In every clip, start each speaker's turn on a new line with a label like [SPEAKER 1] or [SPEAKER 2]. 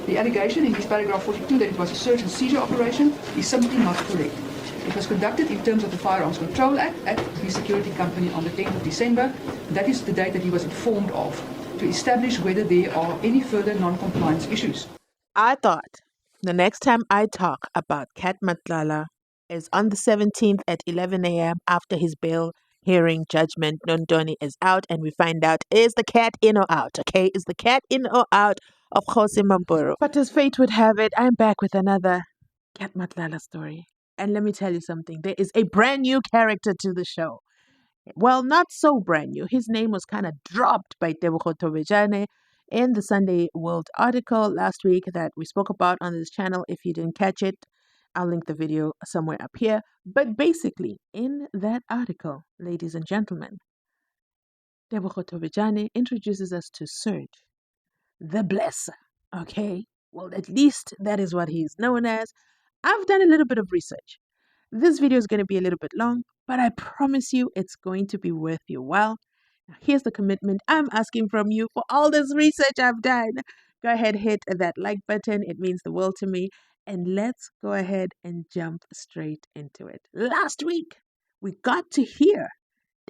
[SPEAKER 1] The allegation in this paragraph 42 that it was a search and seizure operation is simply not correct. It was conducted in terms of the Firearms Control Act at the security company on the 10th of December. That is the date that he was informed of, to establish whether there are any further non-compliance issues.
[SPEAKER 2] I thought the next time I talk about Cat MATLALA is on the 17th at 11 a.m. after his bail hearing judgment. Nondoni is out and we find out, is the cat in or out? Okay, is the cat in or out of Jose Mamburu? But as fate would have it, I'm back with another Cat MATLALA story. And let me tell you something, there is a brand new character to the show. Well, not so brand new. His name was kind of dropped by Tebogo'S in the Sunday World article last week that we spoke about on this channel. If you didn't catch it, I'll link the video somewhere up here. But basically, in that article, ladies and gentlemen, Tebogo'S introduces us to Serge, the Blesser. Okay? Well, at least that is what he's known as. I've done a little bit of research. This video is going to be a little bit long, but I promise you it's going to be worth your while. Now, here's the commitment I'm asking from you for all this research I've done. Go ahead, hit that like button. It means the world to me. And let's go ahead and jump straight into it. Last week, we got to hear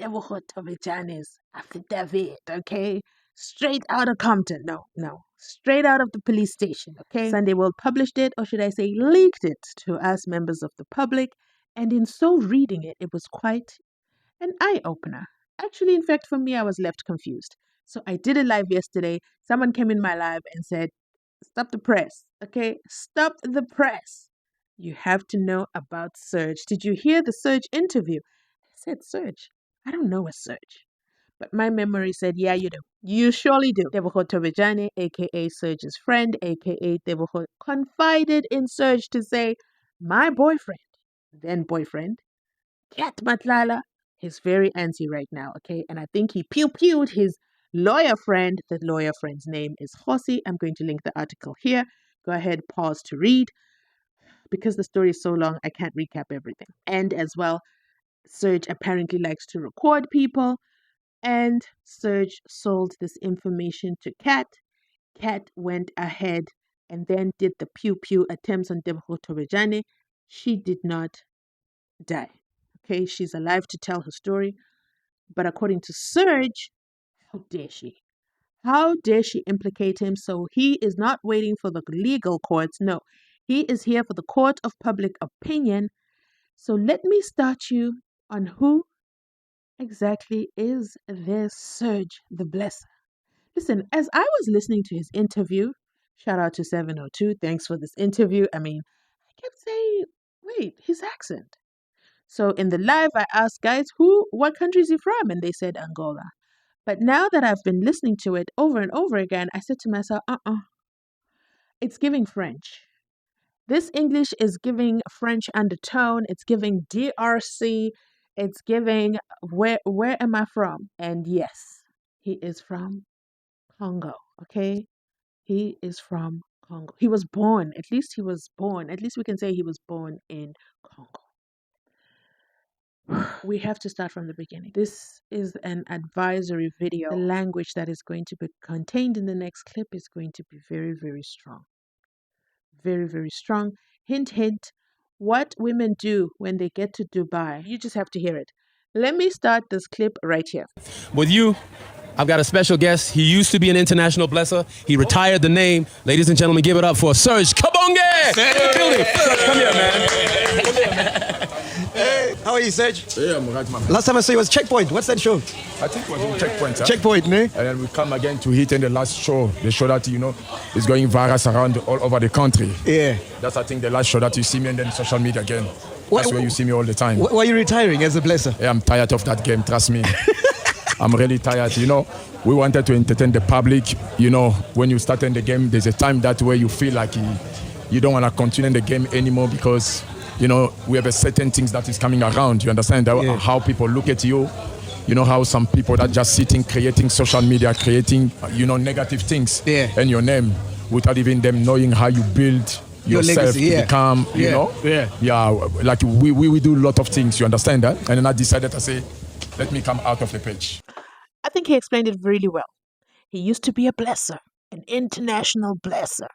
[SPEAKER 2] Tebogo'S affidavit, okay? Straight out of Compton. No. Straight out of the police station, okay? Sunday World published it, or should I say leaked it to us members of the public. And in so reading it, it was quite an eye-opener. Actually, in fact, for me, I was left confused. So I did a live yesterday. Someone came in my live and said, stop the press, okay? Stop the press. You have to know about Serge. Did you hear the Serge interview? I said, Serge, I don't know a Serge. But my memory said, yeah, you do. You surely do. Tebogo'S, a.k.a. Serge's friend, a.k.a. Tebogo, confided in Serge to say, my boyfriend, then boyfriend, Cat MATLALA, is very antsy right now, okay? And I think he pew-pewed his lawyer friend. The lawyer friend's name is Jose. I'm going to link the article here. Go ahead, pause to read. Because the story is so long, I can't recap everything. And as well, Serge apparently likes to record people. And Serge sold this information to Cat. Cat went ahead and then did the pew-pew attempts on Tebogo'S. She did not die. Okay, she's alive to tell her story. But according to Serge, how dare she? How dare she implicate him? So he is not waiting for the legal courts. No, he is here for the court of public opinion. So let me start you on who exactly is this Serge the Blesser. Listen, as I was listening to his interview, shout out to 702, thanks for this interview. I mean, I kept saying, wait, his accent. So in the live, I asked guys, what country is he from? And they said Angola. But now that I've been listening to it over and over again, I said to myself, it's giving French. This English is giving French undertone. It's giving DRC. It's giving, where am I from? And yes, he is from Congo, okay? He is from Congo. He was born, at least we can say he was born in Congo. We have to start from the beginning. This is an advisory video. The language that is going to be contained in the next clip is going to be very, very strong. Very, very strong. Hint, hint. What women do when they get to Dubai. You just have to hear it. Let me start this clip right here.
[SPEAKER 3] With you, I've got a special guest. He used to be an international blesser. He retired the name. Ladies and gentlemen, give it up for Serge CABANGE! Serge, come here, man.
[SPEAKER 4] Hey, how are you, Serge?
[SPEAKER 3] Yeah, I'm right, man.
[SPEAKER 4] Last time I saw you was Checkpoint. What's that show?
[SPEAKER 3] I think it was in Checkpoint. Huh?
[SPEAKER 4] Checkpoint, ne?
[SPEAKER 3] And then we come again to hit in the last show. The show that, is going viral around all over the country.
[SPEAKER 4] Yeah.
[SPEAKER 3] That's, I think, the last show that you see me, and then social media again. That's where you see me all the time.
[SPEAKER 4] Why are you retiring as a blesser?
[SPEAKER 3] Yeah, I'm tired of that game, trust me. I'm really tired, We wanted to entertain the public. When you start in the game, there's a time that where you feel like you don't want to continue in the game anymore because, we have a certain things that is coming around. You understand how people look at you. How some people that just sitting, creating social media, creating, negative things in your name without even them knowing how you build
[SPEAKER 4] your
[SPEAKER 3] yourself
[SPEAKER 4] legacy,
[SPEAKER 3] to become, like we do a lot of things, you understand that? And then I decided to say, let me come out of the page.
[SPEAKER 2] I think he explained it really well. He used to be a blesser, an international blesser.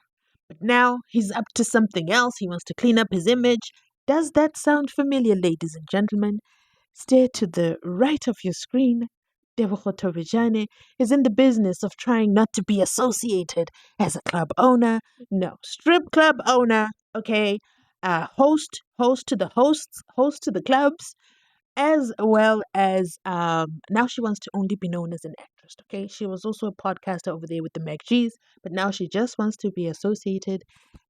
[SPEAKER 2] But now he's up to something else. He wants to clean up his image. Does that sound familiar, ladies and gentlemen? Stare to the right of your screen. Tebogo Torrejane is in the business of trying not to be associated as a club owner. No, strip club owner, okay? Host to the hosts, host to the clubs, as well as now she wants to only be known as an actress, okay? She was also a podcaster over there with the MKHWANAZI, but now she just wants to be associated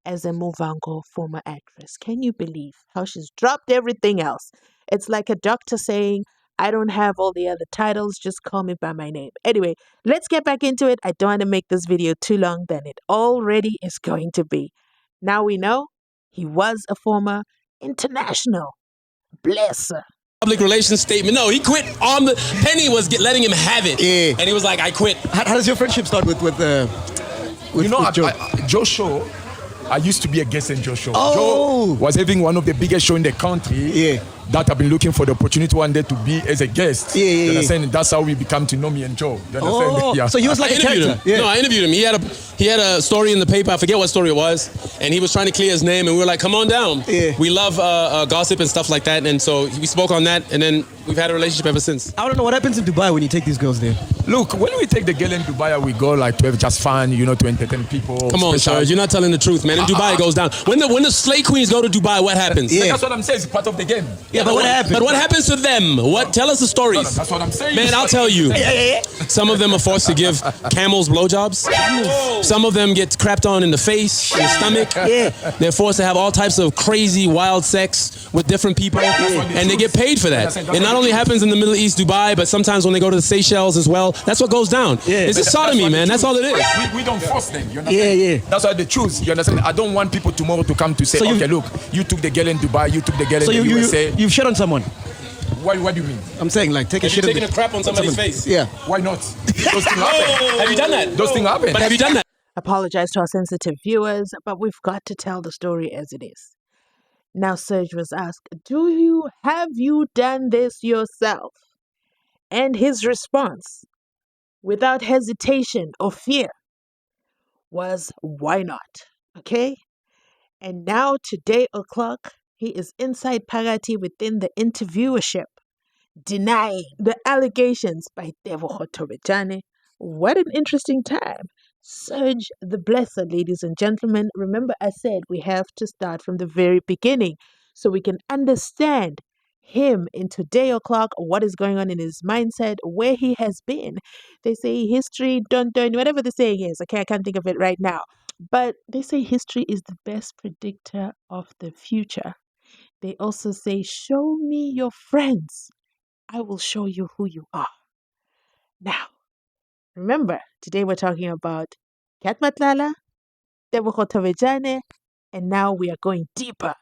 [SPEAKER 2] as a Movango former actress. Can you believe how she's dropped everything else? It's like a doctor saying, I don't have all the other titles, just call me by my name. Anyway, let's get back into it. I don't want to make this video too long than it already is going to be. Now we know he was a former international blesser.
[SPEAKER 5] Public relations statement. No, he quit on the Penny was letting him have it.
[SPEAKER 4] Yeah.
[SPEAKER 5] And he was like, I quit.
[SPEAKER 4] How does your friendship start with
[SPEAKER 3] You know,
[SPEAKER 4] Joe?
[SPEAKER 3] Joe Show, I used to be a guest in Joe Show.
[SPEAKER 4] Oh.
[SPEAKER 3] Joe was having one of the biggest shows in the country.
[SPEAKER 4] Yeah.
[SPEAKER 3] That I've been looking for the opportunity one day to be as a guest.
[SPEAKER 4] Yeah,
[SPEAKER 3] You understand? That's how we become to know me and Joe. You understand?
[SPEAKER 4] Oh,
[SPEAKER 3] Yeah.
[SPEAKER 4] so he was like
[SPEAKER 5] I
[SPEAKER 4] a
[SPEAKER 5] interviewed him.
[SPEAKER 4] character. Yeah.
[SPEAKER 5] No, I interviewed him. He had a story in the paper. I forget what story it was. And he was trying to clear his name. And we were like, come on down.
[SPEAKER 4] Yeah.
[SPEAKER 5] We love gossip and stuff like that. And so we spoke on that. And then we've had a relationship ever since.
[SPEAKER 4] I don't know what happens in Dubai when you take these girls there.
[SPEAKER 3] Look, when we take the girl in Dubai, we go like to have just fun, you know, to entertain people.
[SPEAKER 5] Come on,
[SPEAKER 3] special.
[SPEAKER 5] Serge. You're not telling the truth, man. In Dubai, it goes down. When the slay queens go to Dubai, what happens?
[SPEAKER 4] Yeah.
[SPEAKER 3] That's what I'm saying. It's part of the game.
[SPEAKER 4] Yeah, but what happens?
[SPEAKER 5] But what happens to them? What? Tell us the stories.
[SPEAKER 3] No, that's what I'm saying.
[SPEAKER 5] Man, I'll tell you. Some of them are forced to give camels blowjobs. Some of them get crapped on in the face, in the stomach.
[SPEAKER 4] Yeah.
[SPEAKER 5] They're forced to have all types of crazy, wild sex with different people, and they get paid for that. It not only happens in the Middle East, Dubai, but sometimes when they go to the Seychelles as well. That's what goes down.
[SPEAKER 4] Yeah.
[SPEAKER 5] It's just sodomy, man. That's all it is.
[SPEAKER 3] We don't force them. You understand?
[SPEAKER 4] Yeah.
[SPEAKER 3] That's why they choose. You understand? I don't want people tomorrow to come to say,
[SPEAKER 4] So you-
[SPEAKER 3] okay, look, you took the girl in Dubai, you took the girl
[SPEAKER 4] So
[SPEAKER 3] in the USA.
[SPEAKER 4] you've shit on someone.
[SPEAKER 3] What do you mean?
[SPEAKER 4] I'm saying like take a
[SPEAKER 5] Have you
[SPEAKER 4] shit.
[SPEAKER 5] taken a crap on somebody's face?
[SPEAKER 4] Yeah.
[SPEAKER 3] Why not? Those things happen.
[SPEAKER 5] Have you done that?
[SPEAKER 3] Those things happen.
[SPEAKER 5] But have you done that?
[SPEAKER 2] Apologize to our sensitive viewers, but we've got to tell the story as it is. Now, Serge was asked, have you done this yourself? And his response, without hesitation or fear, was, why not? Okay? And now, today o'clock, he is inside Pagati within the interviewership, denying the allegations by Tebogo Torrejane. What an interesting time. Serge the Blesser, ladies and gentlemen. Remember, I said we have to start from the very beginning so we can understand him in today o'clock, what is going on in his mindset, where he has been. They say history, dun, whatever the saying is. Okay, I can't think of it right now. But they say history is the best predictor of the future. They also say, show me your friends. I will show you who you are. Now, remember, today we're talking about MATLALA, Tebogo Torrejane, and now we are going deeper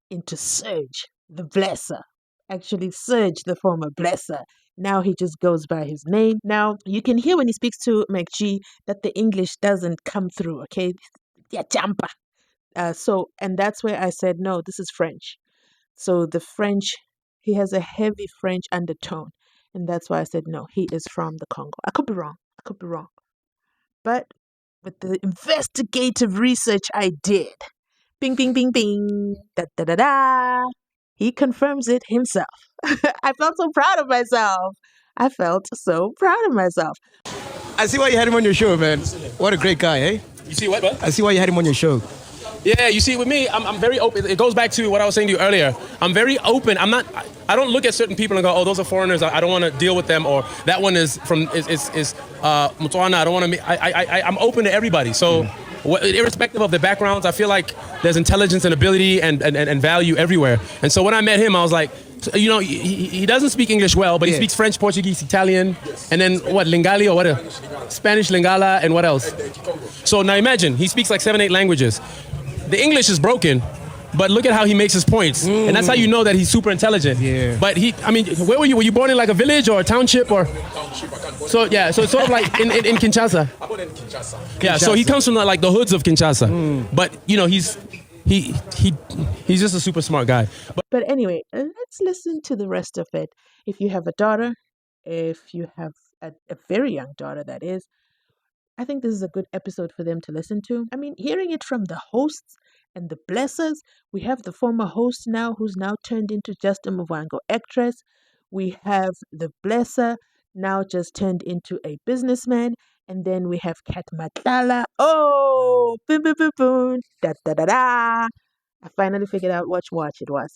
[SPEAKER 2] into Serge, the Blesser. Actually, Serge, the former Blesser. Now he just goes by his name. Now, you can hear when he speaks to McG that the English doesn't come through, okay? Yeah, jampa. And that's where I said, no, this is French. So the French, he has a heavy French undertone. And that's why I said, no, he is from the Congo. I could be wrong. But with the investigative research I did, bing, bing, bing, bing, da, da, da, da, he confirms it himself. I felt so proud of myself. I
[SPEAKER 4] I see why you had him on your show, man. What a great guy, eh?
[SPEAKER 5] You see what?
[SPEAKER 4] I see why you had him on your show.
[SPEAKER 5] Yeah, you see, with me, I'm very open. It goes back to what I was saying to you earlier. I'm very open. I don't look at certain people and go, oh, those are foreigners. I don't want to deal with them. Or that one is Motswana. I don't want to. I'm open to everybody. So, irrespective of the backgrounds, I feel like there's intelligence and ability and value everywhere. And so when I met him, I was like, you know, he doesn't speak English well, but he speaks French, Portuguese, Italian, and then what, Lingali or what? Spanish, Lingala, and what else? So now imagine, he speaks like 7-8 languages. The English is broken, but look at how he makes his points. And that's how you know that he's super intelligent. Yeah. But where were you? Were you born in like a village or a township or? So it's sort of like in Kinshasa.
[SPEAKER 3] I'm born in Kinshasa.
[SPEAKER 5] Yeah, so he comes from like the hoods of Kinshasa. But you know, he's just a super smart guy.
[SPEAKER 2] But anyway, let's listen to the rest of it. If you have a daughter, if you have a very young daughter, that is, I think this is a good episode for them to listen to. I mean, hearing it from the hosts and the blessers, we have the former host now who's now turned into just a Muvhango actress. We have the blesser now just turned into a businessman. And then we have Kat MATLALA. Oh, boom, boom, boom, boom, da, da, da, da. I finally figured out which watch it was.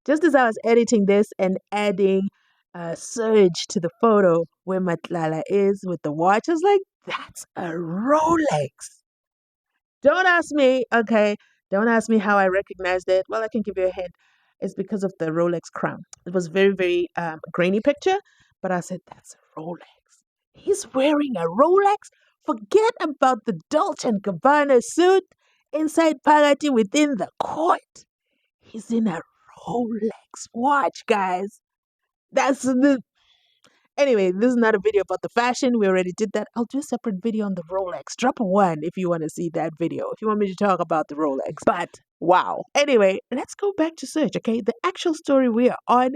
[SPEAKER 2] Just as I was editing this and adding Serge to the photo where MATLALA is with the watch, I was like, that's a Rolex. Don't ask me, okay? Don't ask me how I recognized it. Well, I can give you a hint. It's because of the Rolex crown. It was very, very grainy picture, but I said, that's a Rolex. He's wearing a Rolex? Forget about the Dolce & Gabbana suit inside Pagati within the court. He's in a Rolex watch, guys. That's the... Anyway, this is not a video about the fashion. We already did that. I'll do a separate video on the Rolex. Drop a 1 if you want to see that video. If you want me to talk about the Rolex. But, wow. Anyway, let's go back to Serge, okay? The actual story we are on.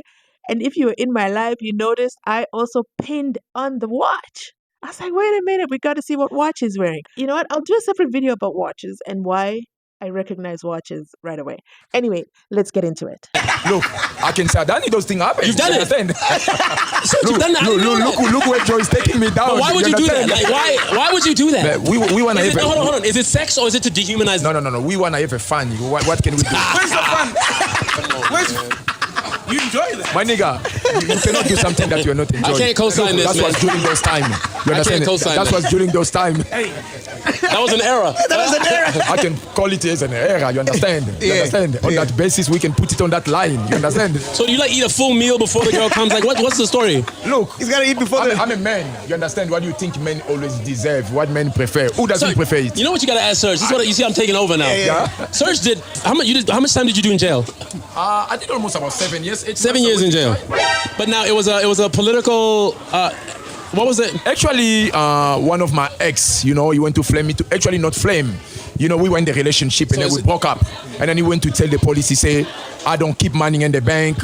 [SPEAKER 2] And if you were in my live, you noticed I also pinned on the watch. I was like, wait a minute. We got to see what watch he's wearing. You know what? I'll do a separate video about watches and why I recognize watches right away. Anyway, let's get into it.
[SPEAKER 3] Look, I can say, Danny, those things happen.
[SPEAKER 5] You've done it. You've done that.
[SPEAKER 3] Look where Joe is taking me down.
[SPEAKER 5] But why would you do that? Like, why would you do that?
[SPEAKER 3] We want to have
[SPEAKER 5] no, hold on. Is it sex or is it to dehumanize?
[SPEAKER 3] No. We want to have a fun. What can we do?
[SPEAKER 4] Where's the fun? Where's... You enjoy that?
[SPEAKER 3] My nigga, you cannot do something that you're not enjoying.
[SPEAKER 5] I can't co-sign this,
[SPEAKER 3] That's what's during those time. You
[SPEAKER 5] I can't co-sign
[SPEAKER 3] That's what's during those time.
[SPEAKER 4] Hey,
[SPEAKER 5] that was an error.
[SPEAKER 3] I can call it as an error, you understand? You understand? On that basis, we can put it on that line, you understand?
[SPEAKER 5] So you like eat a full meal before the girl comes? Like, what's the story?
[SPEAKER 3] Look,
[SPEAKER 4] he's got to eat before
[SPEAKER 3] I'm a man. You understand? What do you think men always deserve? What men prefer? Who doesn't prefer it?
[SPEAKER 5] You know what you got to ask Serge? This is what you see I'm taking over now.
[SPEAKER 3] Yeah.
[SPEAKER 5] Serge did, how much time did you do in jail?
[SPEAKER 3] I did almost about 7 years.
[SPEAKER 5] 7 years in jail. But now it was a political. What was it?
[SPEAKER 3] Actually, one of my ex, he went to flame me to actually not flame. We were in the relationship and then we broke up. And then he went to tell the police, he said, I don't keep money in the bank.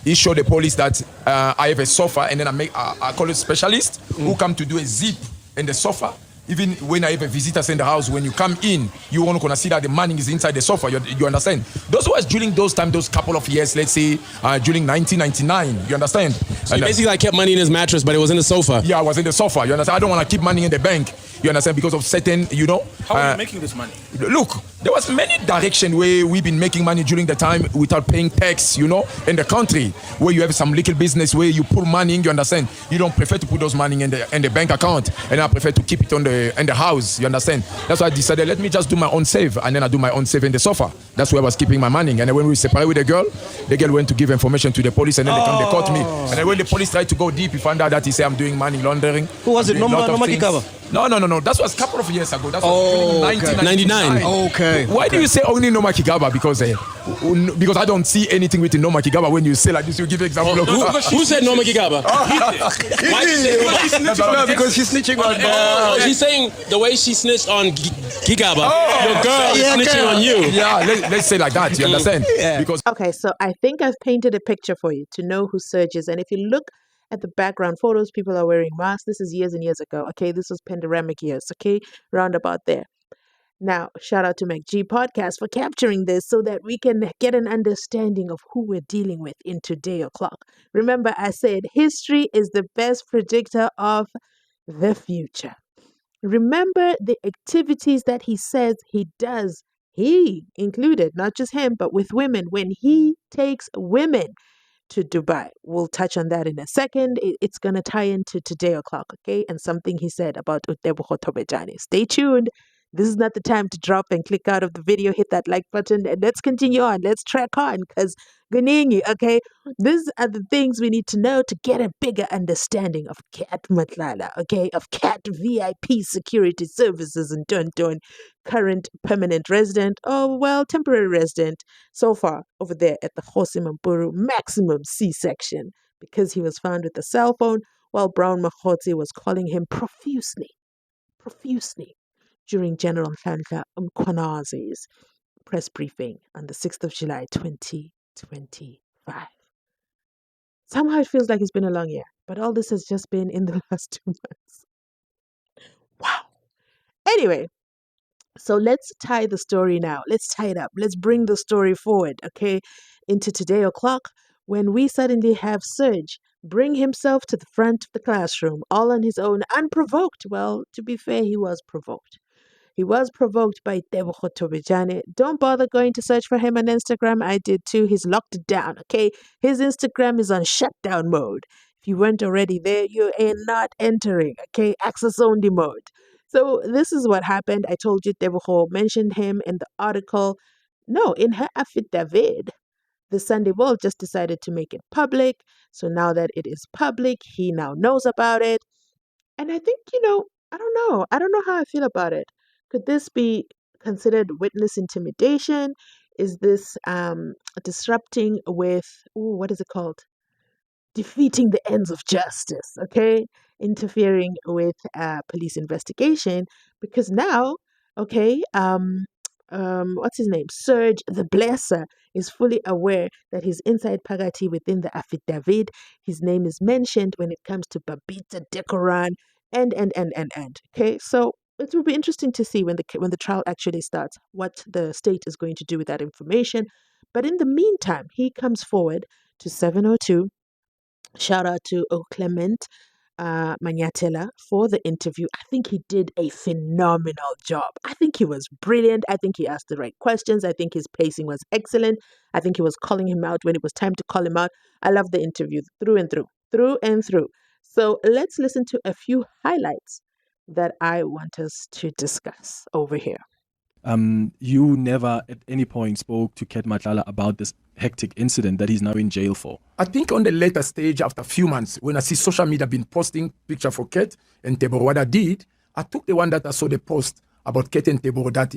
[SPEAKER 3] He showed the police that I have a sofa and then I call a specialist who come to do a zip in the sofa. Even when I have a visitors in the house, when you come in, you want to see that the money is inside the sofa. You understand? Those was during those time, those couple of years, let's say, during 1999. You understand?
[SPEAKER 5] So he basically kept money in his mattress, but it was in the sofa.
[SPEAKER 3] Yeah, I was in the sofa. You understand? I don't want to keep money in the bank. You understand? Because of certain,
[SPEAKER 4] How are you making this money?
[SPEAKER 3] Look, there was many direction where we've been making money during the time without paying tax, in the country, where you have some little business where you put money in, you understand? You don't prefer to put those money in the bank account, and I prefer to keep it in the house, you understand? That's why I decided, let me just do my own save, and then I do my own save in the sofa. That's where I was keeping my money. And then when we separated with the girl went to give information to the police, and then they caught me. And then when the police tried to go deep, he found out that he said I'm doing money laundering.
[SPEAKER 4] Who was it? Noma Kikaba?
[SPEAKER 3] No. That was a couple of years ago. That was
[SPEAKER 5] 1999.
[SPEAKER 4] Okay.
[SPEAKER 3] Why do you say only Noma Kigaba? Because I don't see anything with Noma Kigaba. When you say like this, you give example.
[SPEAKER 5] Who said Noma Kigaba? Why did you say
[SPEAKER 4] No, because she's snitching on...
[SPEAKER 5] she's saying the way she snitched on Kigaba, your girl is snitching on you.
[SPEAKER 3] Yeah, let's say like that. You understand?
[SPEAKER 4] Yeah.
[SPEAKER 3] Because
[SPEAKER 2] Okay, so I think I've painted a picture for you to know who Serge is. And if you look at the background photos, people are wearing masks. This is years and years ago. Okay, this was pandemic years. Okay, round about there. Now, shout out to McG Podcast for capturing this so that we can get an understanding of who we're dealing with in today o'clock. Remember, I said history is the best predictor of the future. Remember the activities that he says he does. He included, not just him, but with women, when he takes women to Dubai. We'll touch on that in a second. It's going to tie into today o'clock, okay? And something he said about Tebogo'S. Stay tuned. This is not the time to drop and click out of the video. Hit that like button and let's continue on. Let's track on because Ganingi, okay? These are the things we need to know to get a bigger understanding of Cat MATLALA, okay? Of Cat VIP Security Services and Dun current permanent resident, temporary resident so far over there at the Khosi Mampuru maximum C-section because he was found with a cell phone while Brown Makhotsi was calling him profusely during General MKHWANAZI's press briefing on the 6th of July 2025. Somehow it feels like it's been a long year, but all this has just been in the last 2 months. Anyway, so let's tie the story now. Let's tie it up. Let's bring the story forward, okay, into today o'clock when we suddenly have Serge bring himself to the front of the classroom all on his own, unprovoked. Well, to be fair, he was provoked. He was provoked by Tebogo'S. Don't bother going to search for him on Instagram. I did too. He's locked it down, okay? His Instagram is on shutdown mode. If you weren't already there, you are not entering, okay? Access only mode. So this is what happened. I told you Tebogo mentioned him in the article. No, in her affidavit. The Sunday World just decided to make it public. So now that it is public, he now knows about it. And I think, I don't know. I don't know how I feel about it. Could this be considered witness intimidation? Is this disrupting with, what is it called? Defeating the ends of justice, okay? Interfering with police investigation. Because now, okay, what's his name? Serge the Blesser is fully aware that he's inside Pagati within the affidavit. His name is mentioned when it comes to Babita Decoran and. Okay, so it will be interesting to see when the trial actually starts what the state is going to do with that information. But in the meantime, he comes forward to 702. Shout out to Clement Manyatela for the interview. I think he did a phenomenal job. I think he was brilliant. I think he asked the right questions. I think his pacing was excellent. I think he was calling him out when it was time to call him out. I love the interview through and through. So let's listen to a few highlights that I want us to discuss over here.
[SPEAKER 6] You never at any point spoke to Ket MATLALA about this hectic incident that he's now in jail for.
[SPEAKER 3] I think on the later stage, after a few months, when I see social media been posting picture for Ket and Tebogo, what I did, I took the one that I saw the post about Ket and Tebogo, that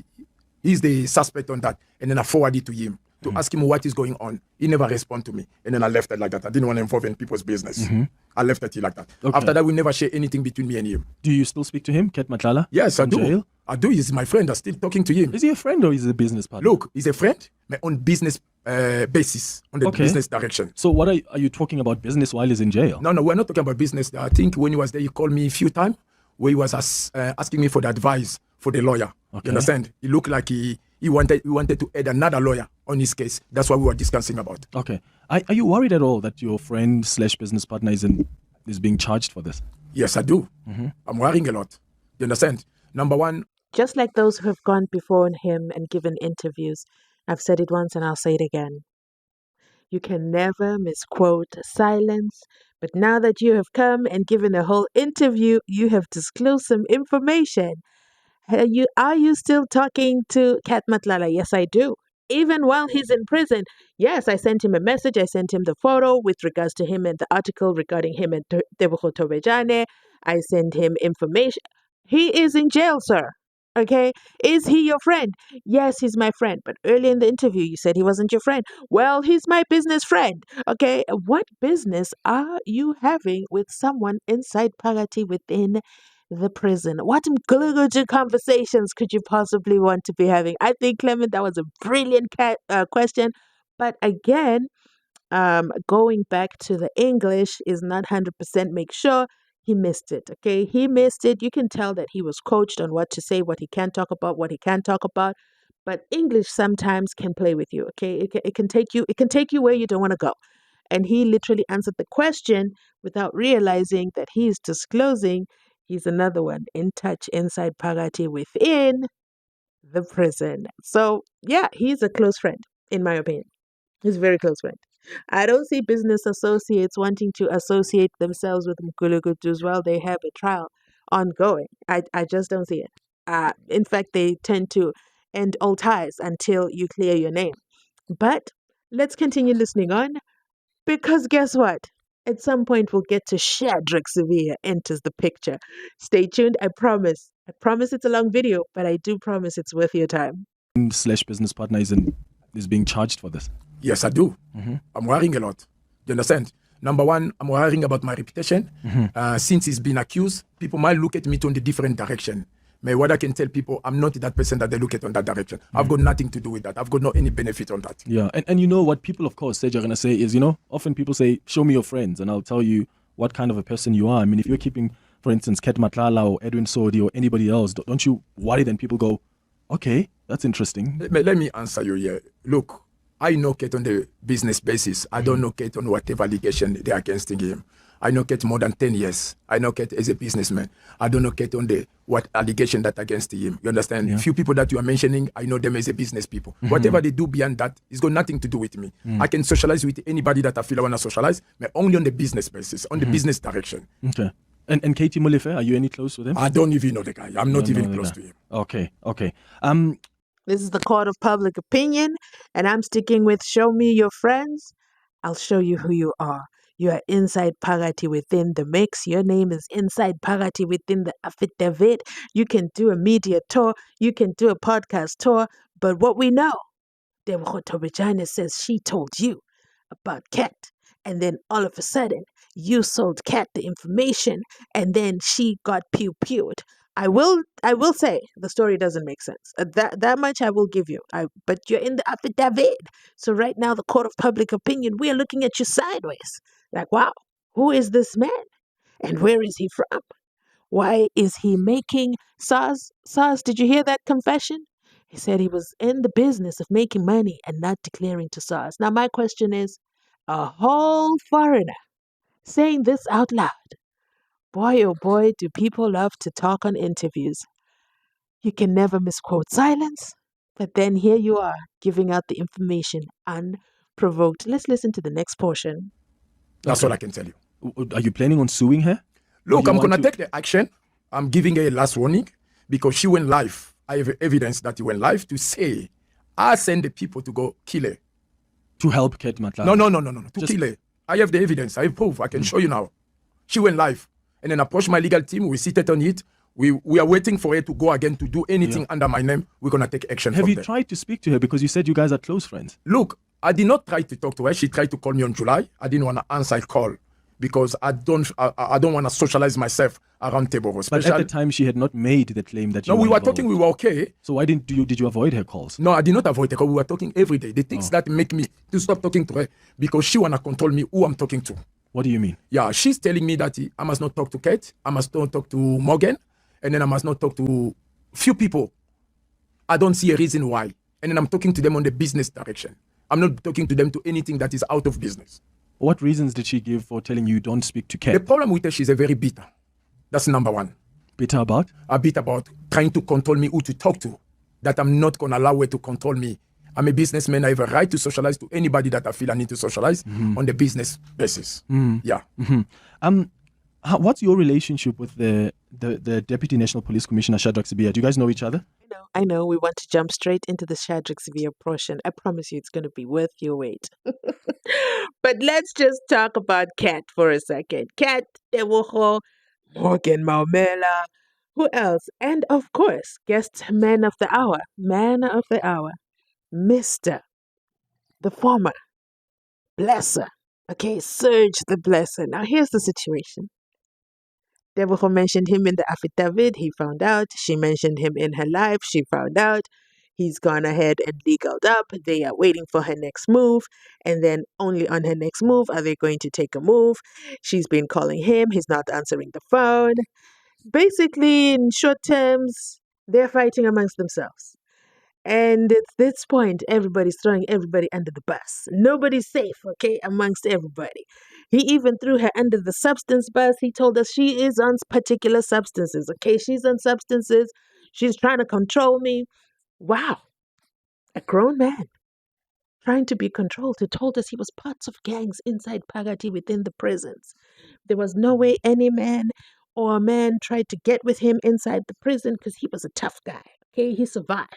[SPEAKER 3] he's the suspect on that, and then I forwarded it to him to ask him what is going on. He never responded to me, and then I left it like that. I didn't want to involve in people's business. I left it like that.
[SPEAKER 6] Okay.
[SPEAKER 3] After that, we never share anything between me and him.
[SPEAKER 6] Do you still speak to him, Ket MATLALA?
[SPEAKER 3] Yes, I
[SPEAKER 6] from
[SPEAKER 3] do.
[SPEAKER 6] Jail?
[SPEAKER 3] I do. He's my friend. I'm still talking to him.
[SPEAKER 6] Is he a friend or is he a business partner?
[SPEAKER 3] Look, he's a friend, but on business basis, on the
[SPEAKER 6] Okay.
[SPEAKER 3] business direction.
[SPEAKER 6] So what are you talking about business while he's in jail?
[SPEAKER 3] No, we're not talking about business. I think when he was there, he called me a few times where he was asking me for the advice for the lawyer.
[SPEAKER 6] Okay.
[SPEAKER 3] You understand? He looked like he wanted to add another lawyer on his case. That's what we were discussing about.
[SPEAKER 6] Okay. Are you worried at all that your friend / business partner is being charged for this?
[SPEAKER 3] Yes, I do. I'm worrying a lot. You understand? Number one,
[SPEAKER 2] Just like those who have gone before him and given interviews, I've said it once and I'll say it again. You can never misquote silence, but now that you have come and given a whole interview, you have disclosed some information. Are you still talking to Ket MATLALA? Yes, I do. Even while he's in prison. Yes, I sent him a message. I sent him the photo with regards to him and the article regarding him and Tebogo'. I sent him information. He is in jail, sir. Okay? Is he your friend? Yes, he's my friend. But earlier in the interview, you said he wasn't your friend. Well, he's my business friend. Okay? What business are you having with someone inside Pagati within the prison? What good conversations could you possibly want to be having? I think, Clement, that was a brilliant question. But again, going back to the English is not 100% make sure. He missed it, okay? He missed it. You can tell that he was coached on what to say, what he can talk about, what he can't talk about. But English sometimes can play with you, okay? It can take you where you don't want to go. And he literally answered the question without realizing that he's disclosing he's another one in touch inside Pagati within the prison. So, yeah, he's a close friend, in my opinion. He's a very close friend. I don't see business associates wanting to associate themselves with Mkulukutus while they have a trial ongoing. I just don't see it. In fact, they tend to end all ties until you clear your name. But let's continue listening on, because guess what? At some point, we'll get to Shadri Sevilla enters the picture. Stay tuned. I promise. I promise it's a long video, but I do promise it's worth your time.
[SPEAKER 6] / business partner is being charged for this.
[SPEAKER 3] yes, I do. I'm worrying a lot. You understand? Number one, I'm worrying about my reputation. Since he's been accused, people might look at me to in the different direction. But what I can tell people, I'm not that person that they look at on that direction. I've got nothing to do with that. I've got no any benefit on that.
[SPEAKER 6] Yeah, and you know what people, of course, Serge, are going to say is, often people say, show me your friends and I'll tell you what kind of a person you are. I mean, if you're keeping for instance, Ket MATLALA or Edwin Sodi or anybody else, don't you worry then people go, okay, that's interesting?
[SPEAKER 3] Let me answer you here. Look, I know Kate on the business basis. I don't know Kate on whatever allegation they're against him. I know Kate more than 10 years. I know Kate as a businessman. I don't know Kate on the what allegation that against him. You understand?
[SPEAKER 6] Yeah.
[SPEAKER 3] Few people that you are mentioning, I know them as a business people. Whatever they do beyond that, it's got nothing to do with me. I can socialize with anybody that I feel I want to socialize, but only on the business basis, on the business direction.
[SPEAKER 6] Okay. And Katie Molefe, are you any close with him?
[SPEAKER 3] I don't even know the guy. I'm not even close to him.
[SPEAKER 6] Okay.
[SPEAKER 2] This is the court of public opinion, and I'm sticking with show me your friends. I'll show you who you are. You are inside Pagati within the mix. Your name is inside Pagati within the affidavit. You can do a media tour. You can do a podcast tour. But what we know, Tebogo Tobijane says she told you about Kat. And then all of a sudden, you sold Kat the information, and then she got pew-pewed. I will say the story doesn't make sense. That much I will give you. But you're in the affidavit. So right now, the court of public opinion, we are looking at you sideways. Like, wow, who is this man? And where is he from? Why is he making SARS? SARS, did you hear that confession? He said he was in the business of making money and not declaring to SARS. Now, my question is, a whole foreigner saying this out loud. Boy, oh boy, do people love to talk on interviews. You can never misquote silence, but then here you are giving out the information unprovoked. Let's listen to the next portion.
[SPEAKER 3] That's all I can tell you.
[SPEAKER 6] Are you planning on suing her?
[SPEAKER 3] Look,
[SPEAKER 6] Or
[SPEAKER 3] I'm
[SPEAKER 6] you
[SPEAKER 3] going to
[SPEAKER 6] want
[SPEAKER 3] take the action. I'm giving her a last warning because she went live. I have evidence that he went live to say, I send the people to go kill her.
[SPEAKER 6] to help Ket MATLALA?
[SPEAKER 3] No. To kill her. I have the evidence. I have proof. I can show you now. She went live. And then I approached my legal team. We seated on it. We are waiting for her to go again to do anything under my name. We're going to take action
[SPEAKER 6] Have
[SPEAKER 3] from
[SPEAKER 6] you
[SPEAKER 3] there.
[SPEAKER 6] tried to speak to her because you said you guys are close friends?
[SPEAKER 3] Look, I did not try to talk to her. She tried to call me on July. I didn't want to answer a call because I don't want to socialize myself around Tebogo'S.
[SPEAKER 6] But at the time, she had not made the claim that you
[SPEAKER 3] No, we were
[SPEAKER 6] involved.
[SPEAKER 3] talking. We were okay.
[SPEAKER 6] So why did you avoid her calls?
[SPEAKER 3] No, I did not avoid her because we were talking every day. The things that make me to stop talking to her because she want to control me who I'm talking to.
[SPEAKER 6] What do you mean?
[SPEAKER 3] Yeah, she's telling me that I must not talk to Kate, I must not talk to Morgan, and then I must not talk to few people. I don't see a reason why. And then I'm talking to them on the business direction. I'm not talking to them to anything that is out of business.
[SPEAKER 6] What reasons did she give for telling you don't speak to
[SPEAKER 3] The
[SPEAKER 6] Ket?
[SPEAKER 3] problem with her, she's a very bitter. That's number one.
[SPEAKER 6] Bitter about?
[SPEAKER 3] A bit about trying to control me who to talk to, that I'm not going to allow her to control me. I'm a businessman. I have a right to socialize to anybody that I feel I need to socialize on the business basis. Yeah.
[SPEAKER 6] What's your relationship with the Deputy National Police Commissioner, Shadrack Sevilla? Do you guys know each other?
[SPEAKER 2] I know. We want to jump straight into the Shadri Sevilla portion. I promise you it's going to be worth your wait. But let's just talk about Kat for a second. Kat, Tebogo, Morgan Maumela, who else? And of course, guest man of the hour, Mr. the former Blesser. Okay, Serge the Blesser. Now here's the situation. Tebogo mentioned him in the affidavit. He found out. She mentioned him in her life. She found out. He's gone ahead and legaled up. They are waiting for her next move. And then only on her next move are they going to take a move. She's been calling him. He's not answering the phone. Basically, in short terms, they're fighting amongst themselves. And at this point, everybody's throwing everybody under the bus. Nobody's safe, okay, amongst everybody. He even threw her under the substance bus. He told us she is on particular substances, okay? She's on substances. She's trying to control me. Wow. A grown man trying to be controlled. He told us he was parts of gangs inside Pagati within the prisons. There was no way any man or a man tried to get with him inside the prison because he was a tough guy, okay? He survived.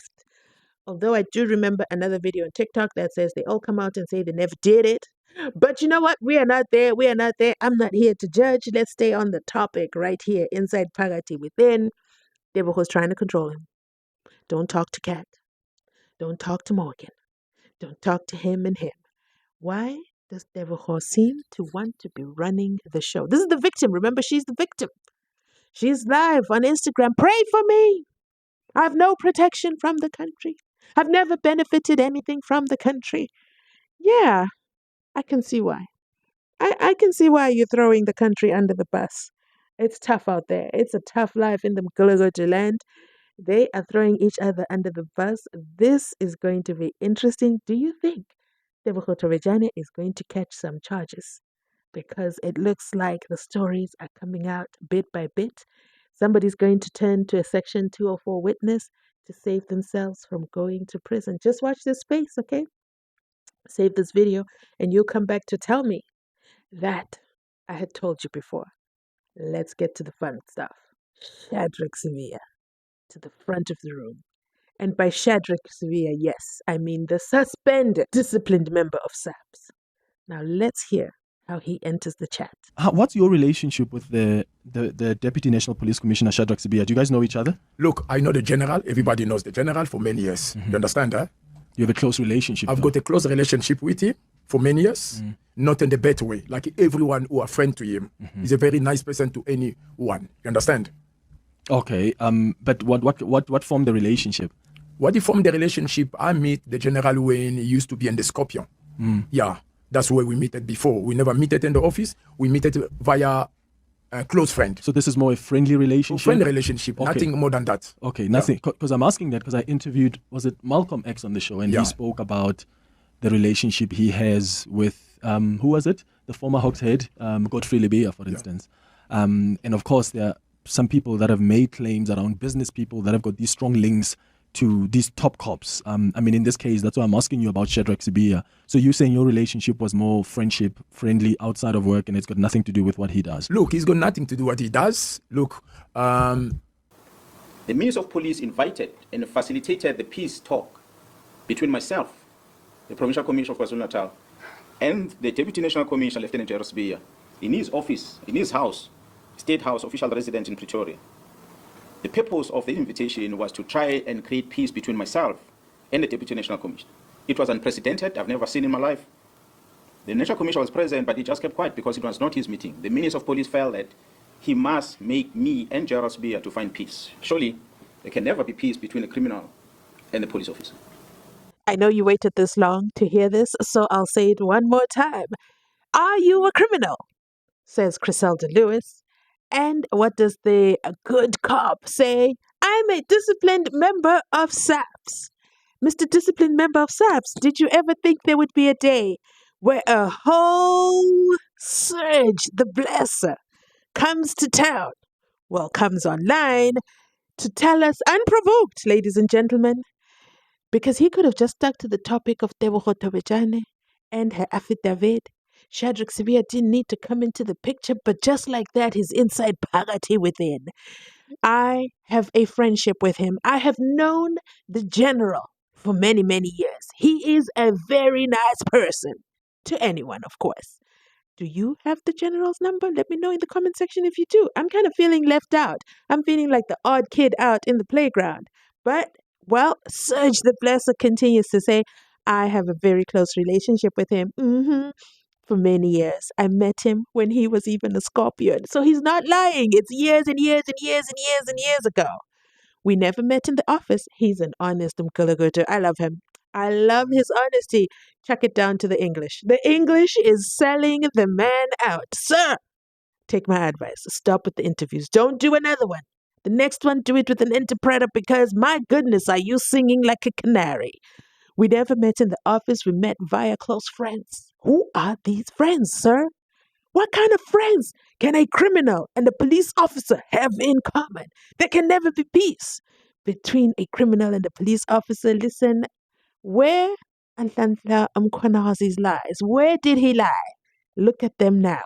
[SPEAKER 2] Although I do remember another video on TikTok that says they all come out and say they never did it. But you know what? We are not there. We are not there. I'm not here to judge. Let's stay on the topic right here inside Pagati within. Tebogo's trying to control him. Don't talk to Kat. Don't talk to Morgan. Don't talk to him and him. Why does Tebogo seem to want to be running the show? This is the victim. Remember, she's the victim. She's live on Instagram. Pray for me. I have no protection from the country. I've never benefited anything from the country. Yeah, I can see why. I can see why you're throwing the country under the bus. It's tough out there. It's a tough life in the Mgulagota land. They are throwing each other under the bus. This is going to be interesting. Do you think Tebogo'S is going to catch some charges? Because it looks like the stories are coming out bit by bit. Somebody's going to turn to a Section 204 witness to save themselves from going to prison. Just watch this space, okay? Save this video, and you'll come back to tell me that I had told you before. Let's get to the fun stuff. Shadri Sevilla to the front of the room. And by Shadri Sevilla, yes, I mean the suspended, disciplined member of SAPS. Now let's hear how he enters the chat.
[SPEAKER 6] What's your relationship with the Deputy National Police Commissioner, Shadrack Sevilla? Do you guys know each other?
[SPEAKER 3] Look, I know the general. Everybody knows the general for many years. You understand that?
[SPEAKER 6] You have a close relationship.
[SPEAKER 3] I've got a close relationship with him for many years, not in the bad way. Like everyone who are friend to him, he's a very nice person to anyone. You understand?
[SPEAKER 6] Okay. But what formed the relationship?
[SPEAKER 3] What formed the relationship? I meet the general when he used to be in the Scorpion. Yeah, that's where we met before. We never met in the office. We met via a close friend.
[SPEAKER 6] So this is more a friendly relationship?
[SPEAKER 3] Friendly relationship,
[SPEAKER 6] Okay.
[SPEAKER 3] nothing more than that.
[SPEAKER 6] Okay, nothing. Because I'm asking that because I interviewed, was it Malcolm X on the show, and he spoke about the relationship he has with, who was it? The former Hawks head, Godfrey Lebeya, for instance. And of course, there are some people that have made claims around business people that have got these strong links to these top cops. I mean, in this case, that's why I'm asking you about Shadrack Sevilla. So you're saying your relationship was more friendship, friendly, outside of work, and it's got nothing to do with what he does?
[SPEAKER 3] Look, he's got nothing to do what he does. Look,
[SPEAKER 7] The Minister of Police invited and facilitated the peace talk between myself, the Provincial Commissioner of KwaZulu-Natal, and the Deputy National Commissioner, Lieutenant General Sibiya'S, in his office, in his house, State House, official residence in Pretoria. The purpose of the invitation was to try and create peace between myself and the Deputy National Commissioner. It was unprecedented. I've never seen in my life. The National Commissioner was present, but he just kept quiet because it was not his meeting. The Minister of Police felt that he must make me and General Sibiya'S to find peace. Surely, there can never be peace between a criminal and a police officer.
[SPEAKER 2] I know you waited this long to hear this, so I'll say it one more time. Are you a criminal? Says Criselda Lewis. And what does the good cop say? I'm a disciplined member of SAPS. Mr. Disciplined member of SAPS, did you ever think there would be a day where a whole Serge, the blesser, comes to town? Well, comes online to tell us unprovoked, ladies and gentlemen, because he could have just stuck to the topic of Tebogo'S and her affidavit. Shadrack Sevilla didn't need to come into the picture, but just like that, his inside party within. I have a friendship with him. I have known the general for many, many years. He is a very nice person to anyone, of course. Do you have the general's number? Let me know in the comment section if you do. I'm kind of feeling left out. I'm feeling like the odd kid out in the playground. But, well, Serge the Blesser continues to say, I have a very close relationship with him. For many years. I met him when he was even a scorpion. So he's not lying. It's years and years and years and years and years ago. We never met in the office. He's an honest Mgulagota. I love him. I love his honesty. Chuck it down to the English. The English is selling the man out. Sir, take my advice. Stop with the interviews. Don't do another one. The next one, do it with an interpreter because, my goodness, are you singing like a canary? We never met in the office. We met via close friends. Who are these friends, sir? What kind of friends can a criminal and a police officer have in common? There can never be peace between a criminal and a police officer. Listen, where MKHWANAZI's lies? Where did he lie? Look at them now.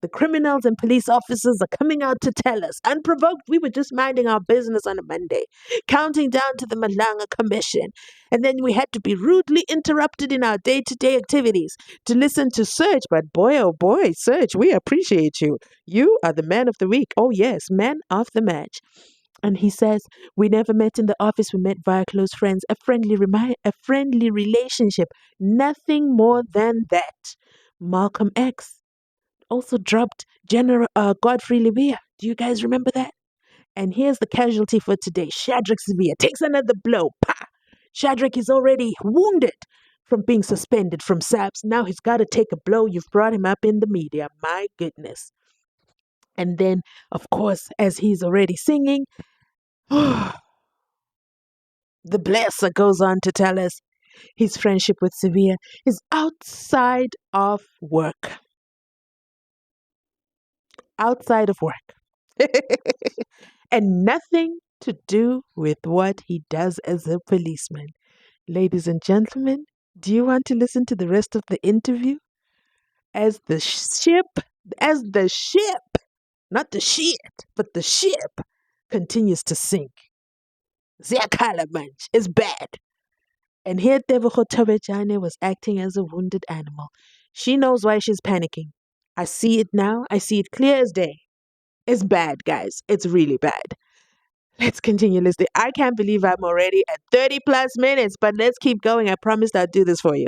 [SPEAKER 2] The criminals and police officers are coming out to tell us, unprovoked, we were just minding our business on a Monday, counting down to the Malanga Commission. And then we had to be rudely interrupted in our day-to-day activities to listen to Serge. But boy, oh boy, Serge, we appreciate you. You are the man of the week. Oh yes, man of the match. And he says, we never met in the office. We met via close friends, a friendly relationship. Nothing more than that. Malcolm X also dropped General Godfrey Lebeya. Do you guys remember that? And here's the casualty for today. Shadrack Sevilla takes another blow. Pa! Shadrack is already wounded from being suspended from SAPS. Now he's got to take a blow. You've brought him up in the media. My goodness. And then, of course, as he's already singing, the blesser goes on to tell us his friendship with Sevilla is outside of work. Outside of work. And nothing to do with what he does as a policeman. Ladies and gentlemen, do you want to listen to the rest of the interview? As the ship, not the shit, but the ship continues to sink. Their CABANGE is bad. And here Tebogo'S was acting as a wounded animal. She knows why she's panicking. I see it now. I see it clear as day. It's bad, guys. It's really bad. Let's continue listening. I can't believe I'm already at 30 plus minutes, but let's keep going. I promised I'd do this for you.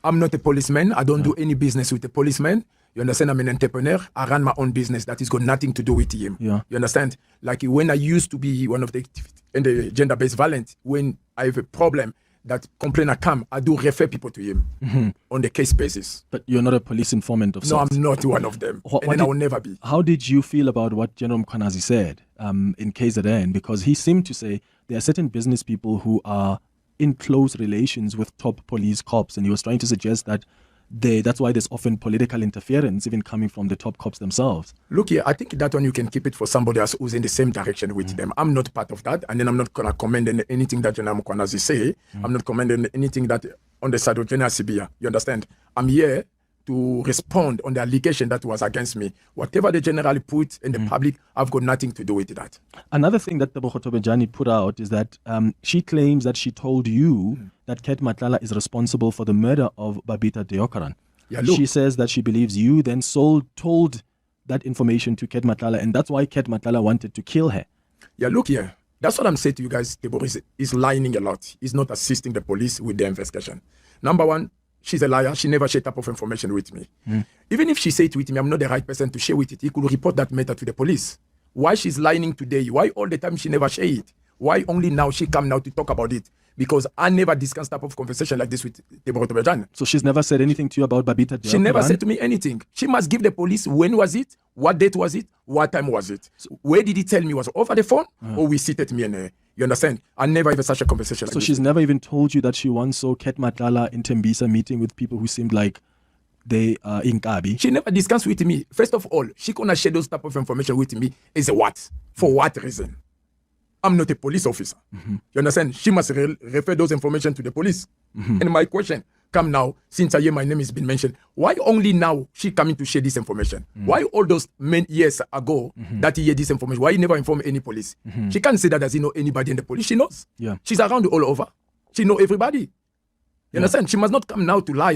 [SPEAKER 3] I'm not a policeman. I don't do any business with a policeman. You understand? I'm an entrepreneur. I run my own business that has got nothing to do with him.
[SPEAKER 6] Yeah.
[SPEAKER 3] You understand? Like when I used to be one of the in the gender-based violence, when I have a problem, that complainer come, I do refer people to him on the case basis.
[SPEAKER 6] But you're not a police informant of sorts.
[SPEAKER 3] No, I'm not one of them. And I will never be.
[SPEAKER 6] How did you feel about what General MKHWANAZI said in KZN? Because he seemed to say there are certain business people who are in close relations with top police cops, and he was trying to suggest that that's why there's often political interference, even coming from the top cops themselves.
[SPEAKER 3] Look here, I think that one you can keep it for somebody else who's in the same direction with them. I'm not part of that, and then I'm not going to comment on anything that General MKHWANAZI say. I'm not commenting anything that on the side of General Sibiya'S. You understand? I'm here to respond on the allegation that was against me. Whatever the general put in the public, I've got nothing to do with that.
[SPEAKER 6] Another thing that Tebogo'S put out is that she claims that she told you that Ket MATLALA is responsible for the murder of Babita Deokaran.
[SPEAKER 3] Yeah, look.
[SPEAKER 6] She says that she believes you then told that information to Ket MATLALA, and that's why Ket MATLALA wanted to kill her.
[SPEAKER 3] Yeah, look here. That's what I'm saying to you guys. Tebogo'S is lying a lot. He's not assisting the police with the investigation. Number one, she's a liar. She never shared type of information with me. Even if she said it with me, I'm not the right person to share with it. He could report that matter to the police. Why she's lying today? Why all the time she never share it? Why only now she come now to talk about it? Because I never discuss type of conversation like this with Tebogo'S.
[SPEAKER 6] So she's never said anything to you about Babita Deokaran?
[SPEAKER 3] She never said to me anything. She must give the police when was it, what date was it, what time was it. Where did he tell me? Was it over the phone or we seated me in you understand? I never even such a conversation like
[SPEAKER 6] So
[SPEAKER 3] this.
[SPEAKER 6] she's never even told you that she once saw Ket MATLALA in Tembisa meeting with people who seemed like they are in Kabi?
[SPEAKER 3] She never discussed with me. First of all, she couldn't share those type of information with me. Is a what? For what reason? I'm not a police officer. You understand? She must refer those information to the police. And my question come now, since I hear my name has been mentioned, why only now she coming to share this information? Why all those many years ago that he heard this information? Why he never informed any police? She can't say that does he know anybody in the police. She knows.
[SPEAKER 6] Yeah.
[SPEAKER 3] She's around all over. She know everybody. You understand? She must not come now to lie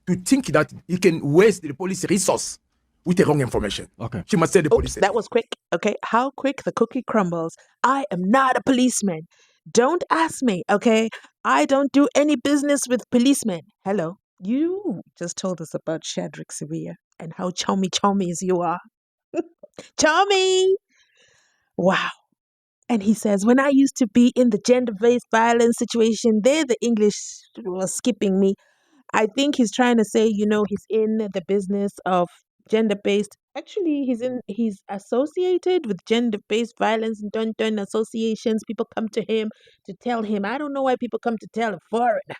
[SPEAKER 3] to think that he can waste the police resource with the wrong information.
[SPEAKER 6] Okay.
[SPEAKER 3] She must say the police.
[SPEAKER 2] That was quick. Okay, how quick the cookie crumbles. I am not a policeman. Don't ask me, okay? I don't do any business with policemen. Hello. You just told us about Shadri Sevilla and how chummy you are. Chummy! Wow. And he says, when I used to be in the gender-based violence situation, there the English was skipping me. I think he's trying to say, he's in the business of gender-based. Actually, he's associated with gender-based violence and done associations. People come to him to tell him. I don't know why people come to tell a foreigner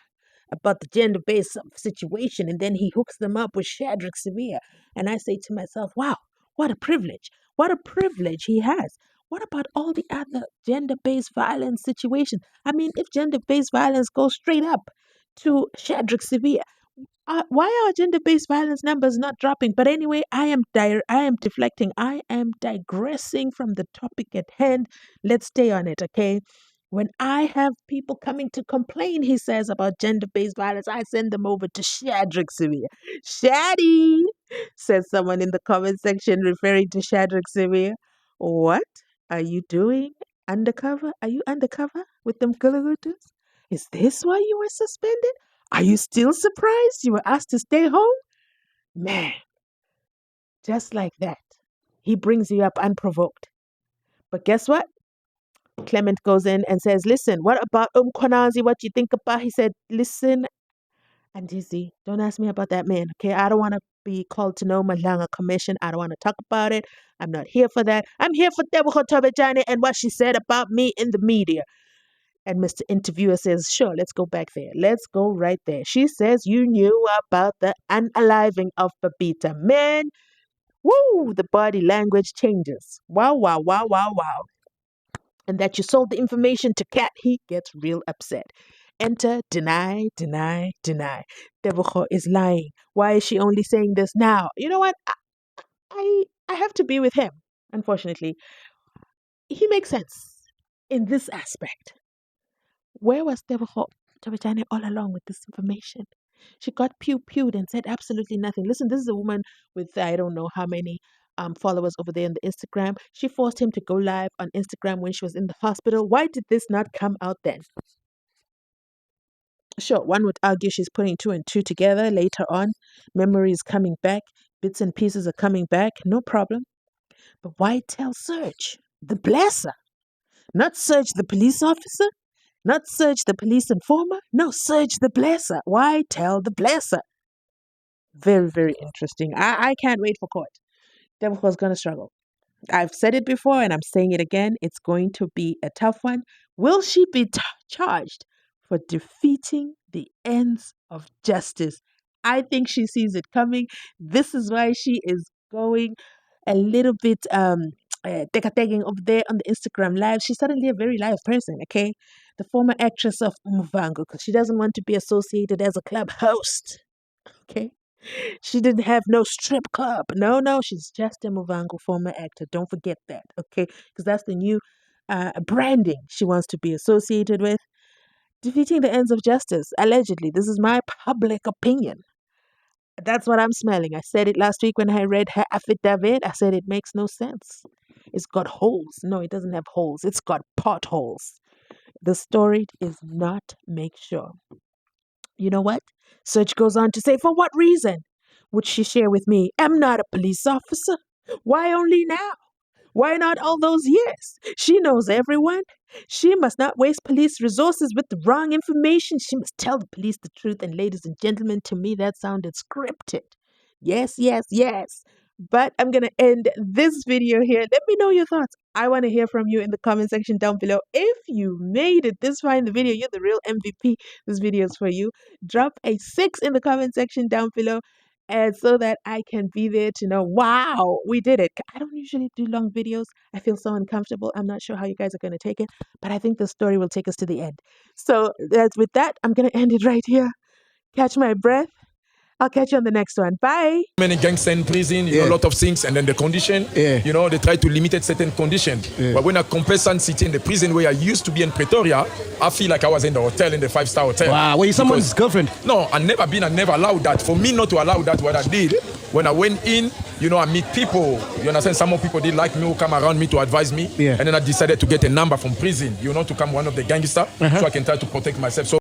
[SPEAKER 2] about the gender-based situation, and then he hooks them up with Shadri Sevilla. And I say to myself, wow, what a privilege. What a privilege he has. What about all the other gender-based violence situations? I mean, if gender-based violence goes straight up to Shadri Sevilla, why are gender-based violence numbers not dropping? But anyway, I am deflecting. I am digressing from the topic at hand. Let's stay on it, okay? When I have people coming to complain, he says, about gender-based violence, I send them over to Shadri Sevilla. Shaddy, says someone in the comment section referring to Shadri Sevilla. What are you doing undercover? Are you undercover with them gulagutas? Is this why you were suspended? Are you still surprised you were asked to stay home? Man, just like that, he brings you up unprovoked. But guess what? Clement goes in and says, listen, what about MKHWANAZI? What do you think about? He said, listen, Andizzi, don't ask me about that man, okay? I don't want to be called to know Malanga Commission. I don't want to talk about it. I'm not here for that. I'm here for Tebogo Tobejane and what she said about me in the media. And Mr. Interviewer says, sure, let's go back there. Let's go right there. She says, you knew about the unaliving of Babita. Man, woo, the body language changes. Wow, wow, wow, wow, wow. And that you sold the information to Cat, he gets real upset. Enter, deny, deny, deny. Tebogo is lying. Why is she only saying this now? You know what? I have to be with him, unfortunately. He makes sense in this aspect. Where was Tebogo Tobejane all along with this information? She got pew-pewed and said absolutely nothing. Listen, this is a woman with I don't know how many followers over there on the Instagram. She forced him to go live on Instagram when she was in the hospital. Why did this not come out then? Sure, one would argue she's putting 2 and 2 together later on. Memory is coming back. Bits and pieces are coming back. No problem. But why tell Serge, the blesser? Not Serge, the police officer? Not Serge, the police informer? No, Serge, the blesser. Why tell the blesser? Very, very interesting. I can't wait for court. Tebogo's going to struggle. I've said it before and I'm saying it again. It's going to be a tough one. Will she be charged for defeating the ends of justice? I think she sees it coming. This is why she is going a little bit taking over there on the Instagram live. She's suddenly a very live person, okay? The former actress of Muvhango, because she doesn't want to be associated as a club host, okay? She didn't have no strip club. No, she's just a Muvhango former actor. Don't forget that, okay? Because that's the new branding she wants to be associated with. Defeating the ends of justice, allegedly. This is my public opinion. That's what I'm smelling. I said it last week when I read her affidavit. I said it makes no sense. It's got holes. No, it doesn't have holes. It's got potholes. The story is not make sure. You know what? Serge goes on to say, for what reason would she share with me? I'm not a police officer. Why only now? Why not all those years? She knows everyone. She must not waste police resources with the wrong information. She must tell the police the truth. And ladies and gentlemen, to me, that sounded scripted. Yes, yes, yes. But I'm going to end this video here. Let me know your thoughts. I want to hear from you in the comment section down below. If you made it this far in the video, you're the real MVP. This video is for you. Drop a 6 in the comment section down below. And so that I can be there to know, wow, we did it. I don't usually do long videos. I feel so uncomfortable. I'm not sure how you guys are going to take it, but I think the story will take us to the end. So with that, I'm going to end it right here. Catch my breath. I'll catch you on the next one. Bye.
[SPEAKER 3] Many gangs in prison, you know, a lot of things, and then the condition, you know, they try to limit certain conditions. But when I compare Sun City in the prison where I used to be in Pretoria, I feel like I was in the hotel, in the 5-star hotel.
[SPEAKER 4] Wow, were you someone's girlfriend?
[SPEAKER 3] No, I never allowed that. For me not to allow that, what I did, when I went in, you know, I meet people, you understand, some more people did like me, who come around me to advise me, and then I decided to get a number from prison, you know, to come one of the gangsters, so I can try to protect myself. So